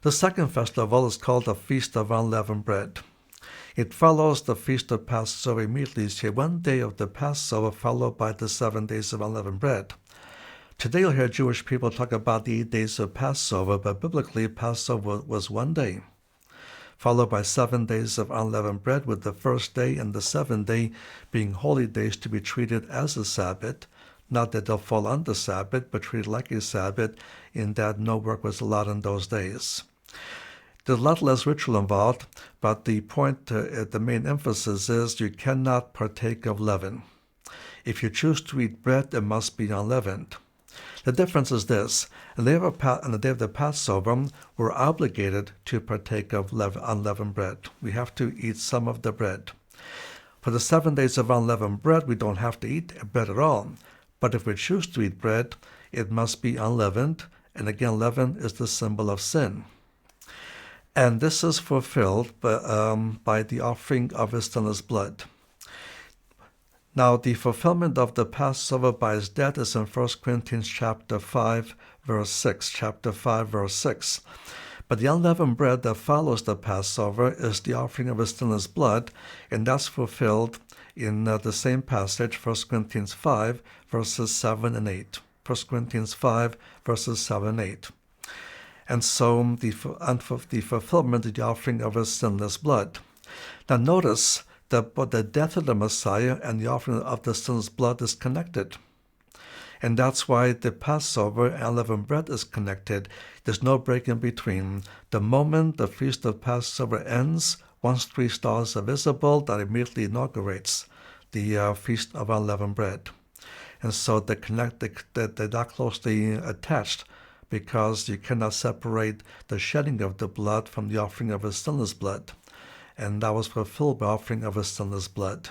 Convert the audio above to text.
The second festival is called the Feast of Unleavened Bread. It follows the Feast of Passover immediately. So one day of the Passover followed by the 7 days of unleavened bread. Today you'll hear Jewish people talk about the 8 days of Passover, but biblically Passover was 1 day, followed by 7 days of unleavened bread, with the first day and the 7th day being holy days to be treated as a Sabbath. Not that they'll fall under Sabbath, but treated like a Sabbath, in that no work was allowed on those days. There's a lot less ritual involved, but the point, the main emphasis is you cannot partake of leaven. If you choose to eat bread, it must be unleavened. The difference is this: on the day of the Passover, we're obligated to partake of unleavened bread. We have to eat some of the bread. For the 7 days of unleavened bread, we don't have to eat bread at all. But if we choose to eat bread, it must be unleavened. And again, leaven is the symbol of sin. And this is fulfilled by the offering of his Son's blood. Now, the fulfillment of the Passover by his death is in 1 Corinthians chapter 5, verse 6. Chapter 5, verse 6. But the unleavened bread that follows the Passover is the offering of his Son's blood, and that's fulfilled in the same passage, 1 Corinthians 5, verses 7 and 8. 1 Corinthians 5, verses 7 and 8. And so the fulfillment of the offering of his sinless blood. Now notice that both the death of the Messiah and the offering of the sinless blood is connected. And that's why the Passover and unleavened bread is connected. There's no break in between. The moment the Feast of Passover ends, once 3 stars are visible, that immediately inaugurates the Feast of Unleavened Bread. And so they're not closely attached, because you cannot separate the shedding of the blood from the offering of his sinless blood. And that was fulfilled by offering of his sinless blood.